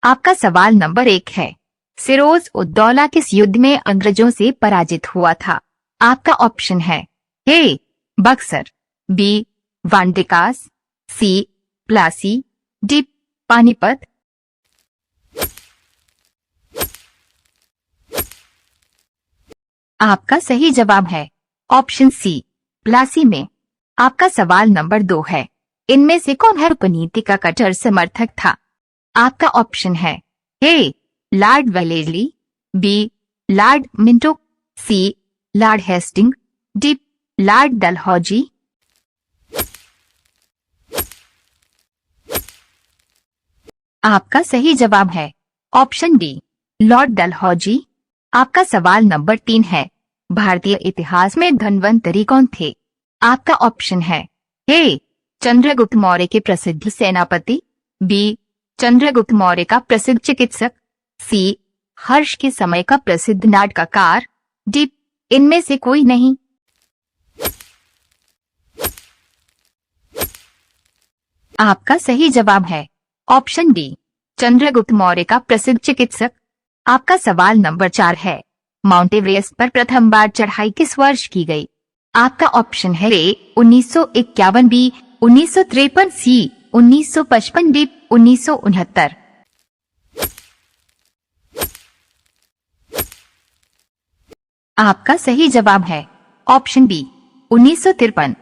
आपका सवाल नंबर 1 है, फिरोज उद्दौला किस युद्ध में अंग्रेजों से पराजित हुआ था? आपका ऑप्शन है ए बक्सर, बी वांडिकास, सी प्लासी, डी पानीपत। आपका सही जवाब है ऑप्शन सी प्लासी में। आपका सवाल नंबर 2 है, इनमें से कौन हरपनीति का कट्टर समर्थक था? आपका ऑप्शन है A Lord Wellesley, B Lord Minto, C Lord Hasting, D Lord Dalhousie. आपका सही जवाब है ऑप्शन डी लॉर्ड डलहौजी। आपका सवाल नंबर 3 है, भारतीय इतिहास में धन्वंतरी कौन थे? आपका ऑप्शन है ए चंद्रगुप्त मौर्य के प्रसिद्ध सेनापति, बी चंद्रगुप्त मौर्य का प्रसिद्ध चिकित्सक, सी हर्ष के समय का प्रसिद्ध नाटककार, डी इनमें से कोई नहीं। आपका सही जवाब है ऑप्शन डी चंद्रगुप्त मौर्य का प्रसिद्ध चिकित्सक। आपका सवाल नंबर 4 है, माउंट एवरेस्ट पर प्रथम बार चढ़ाई किस वर्ष की गई? आपका ऑप्शन है ए 1951, बी 1953, सी 1955, डी 1969। आपका सही जवाब है ऑप्शन बी 1953।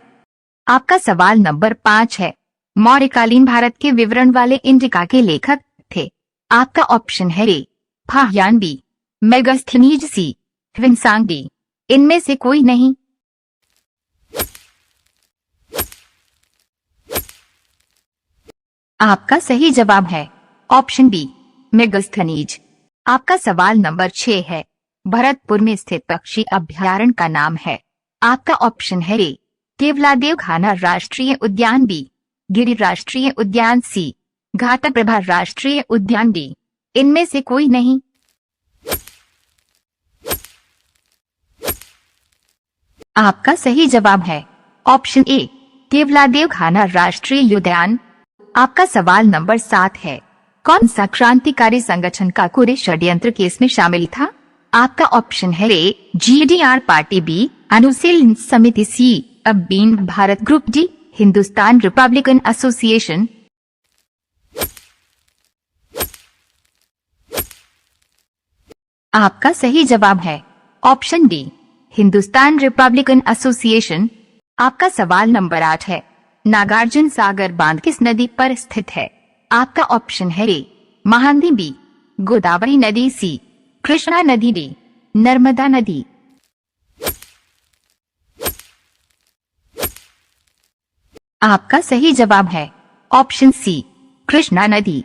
आपका सवाल नंबर 5 है, मौर्यकालीन भारत के विवरण वाले इंडिका के लेखक थे? आपका ऑप्शन है ए फाहियान, बी मेगास्थनीज, सी ह्वेनसांग, डी इनमें से कोई नहीं। आपका सही जवाब है ऑप्शन बी मेगास्थनीज। आपका सवाल नंबर 6 है, भरतपुर में स्थित पक्षी अभयारण्य का नाम है? आपका ऑप्शन है ए केवलादेव खाना राष्ट्रीय उद्यान, बी गिरि राष्ट्रीय उद्यान, सी घाटप्रभा राष्ट्रीय उद्यान, डी इनमें से कोई नहीं। आपका सही जवाब है ऑप्शन ए केवलादेव खाना राष्ट्रीय उद्यान। आपका सवाल नंबर 7 है, कौन सा क्रांतिकारी संगठन का कोरे षड्यंत्र केस में शामिल था? आपका ऑप्शन है ए GDR party, B Anushilan Samiti, C Abhinav Bharat group, D Hindustan Republican Association. आपका सही जवाब है option D Hindustan Republican Association. आपका सवाल नंबर 8 है, नागार्जुन सागर बांध किस नदी पर स्थित है? आपका ऑप्शन है ए महानदी, बी गोदावरी नदी, सी कृष्णा नदी, डी नर्मदा नदी। आपका सही जवाब है ऑप्शन सी कृष्णा नदी।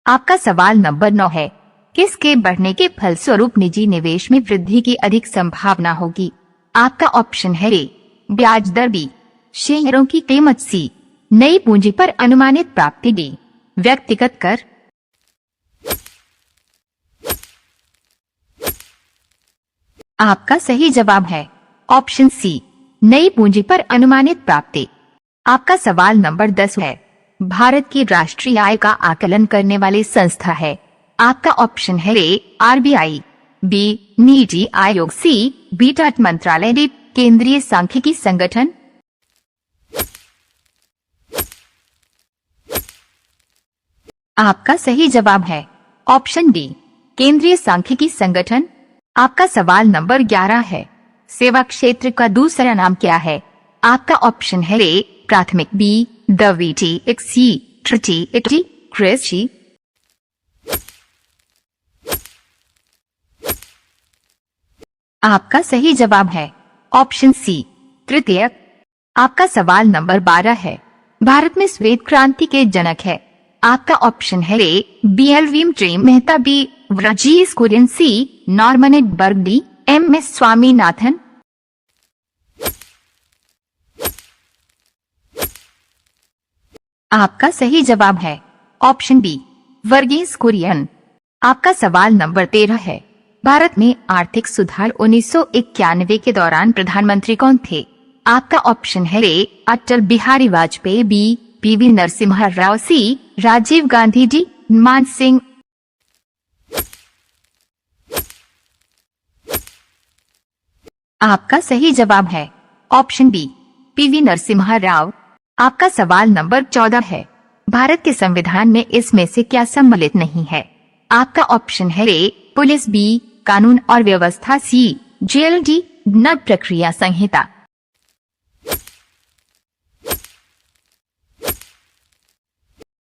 आपका सवाल नंबर 9 है, किसके बढ़ने के फलस्वरूप निजी निवेश में वृद्धि की अधिक संभावना होगी? आपका ऑप्शन है ए ब्याज दर, बी शेयरों की कीमत, सी नई पूंजी पर अनुमानित प्राप्ति, डी व्यक्तिगत कर। आपका सही जवाब है ऑप्शन सी नई पूंजी पर अनुमानित प्राप्ति। आपका सवाल नंबर 10 है, भारत की राष्ट्रीय आय का आकलन करने वाली संस्था है? आपका ऑप्शन है ए आरबीआई, बी नीति आयोग, सी बीटाट मंत्रालय, डी केंद्रीय सांख्यिकी संगठन। आपका सही जवाब है ऑप्शन डी केंद्रीय सांख्यिकी संगठन। आपका सवाल नंबर 11 है, सेवा क्षेत्र का दूसरा नाम क्या है? आपका ऑप्शन है ए प्राथमिक, बी द्वितीयक, सी तृतीयक, डी कृषि। आपका सही जवाब है ऑप्शन सी तृतीयक। आपका सवाल नंबर 12 है, भारत में श्वेत क्रांति के जनक है? आपका ऑप्शन है ए बीएलवी ट्रेम Mehta, B Verghese Kurien, C Norman Borlaug, D M S. Swaminathan. आपका सही जवाब है ऑप्शन बी वर्गीस कुरियन। आपका सवाल नंबर 13 है, भारत में आर्थिक सुधार 1991 के दौरान प्रधानमंत्री कौन थे? आपका ऑप्शन है A Atal Bihari Vajpayee, B PV Narasimha Rao, C Rajiv Gandhi, D Manmohan Singh. आपका सही जवाब है ऑप्शन बी पीवी नरसिम्हा राव। आपका सवाल नंबर 14 है, भारत के संविधान में इसमें से क्या सम्मिलित नहीं है? आपका ऑप्शन है ए पुलिस, बी कानून और व्यवस्था, सी जेल, डी न्याय प्रक्रिया संहिता।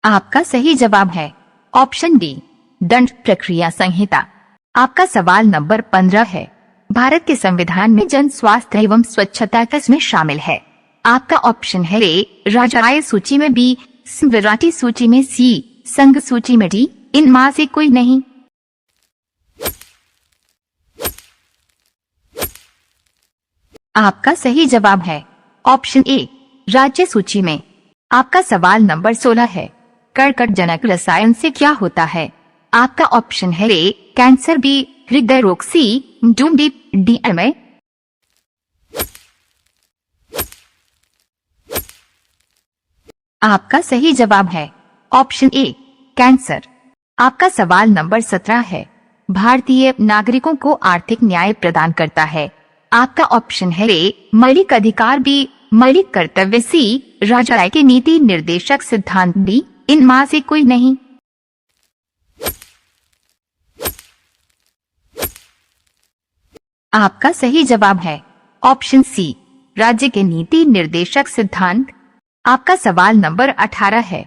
आपका सही जवाब है ऑप्शन डी दंड प्रक्रिया संहिता। आपका सवाल नंबर 15 है, भारत के संविधान में जन स्वास्थ्य एवं स्वच्छता किसमें शामिल है? आपका ऑप्शन है ए राष्ट्रीय सूची में, बी विराटी सूची में, सी संघ सूची में, डी इनमें से कोई नहीं। आपका सही जवाब है ऑप्शन ए राज्य सूची में। आपका सवाल नंबर 16 है, कर्कटजनक रसायन से क्या होता है? आपका ऑप्शन है ए कैंसर, बी हृदय रोग, सी डूम, डी डीएमए। आपका सही जवाब है ऑप्शन ए कैंसर। आपका सवाल नंबर 17 है, भारतीय नागरिकों को आर्थिक न्याय प्रदान करता है। आपका ऑप्शन है ए मौलिक अधिकार, बी मौलिक कर्तव्य, सी राष्ट्र के नीति निर्देशक सिद्धांत, डी इनमें से कोई नहीं। आपका सही जवाब है ऑप्शन सी राज्य के नीति निर्देशक सिद्धांत। आपका सवाल नंबर 18 है,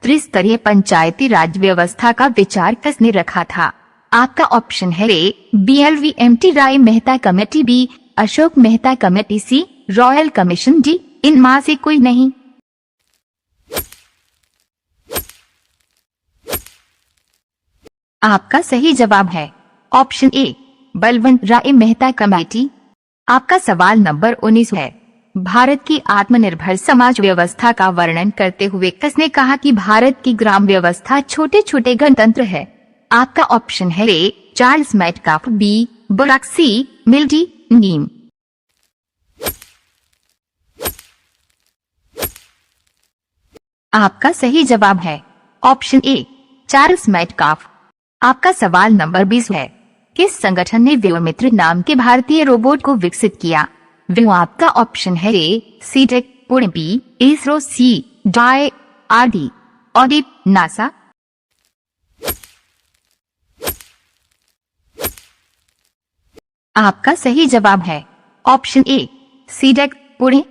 त्रिस्तरीय पंचायती राज व्यवस्था का विचार किसने रखा था? आपका ऑप्शन है A BLVMT Rai Mehta committee, B Ashok Mehta committee, C royal commission, D इनमें से कोई नहीं। आपका सही जवाब है option A Balwant Rai Mehta committee. आपका सवाल नंबर 19 है, भारत की आत्मनिर्भर समाज व्यवस्था का वर्णन करते हुए किसने कहा कि भारत की ग्राम व्यवस्था छोटे छोटे गणतंत्र है? आपका ऑप्शन है ए चार्ल्स मेटकाफ, बी बुराक, सी मिल, डी नीम। आपका सही जवाब है ऑप्शन ए चार्ल्स मेटकाफ। आपका सवाल नंबर 20 है, किस संगठन ने व्योमित्र नाम के भारतीय रोबोट को विकसित किया? वो आपका ऑप्शन है ए सीटेक पुणे, बी इसरो, सी डाई आरडी और डी नासा। आपका सही जवाब है ऑप्शन ए सीटेक पुणे।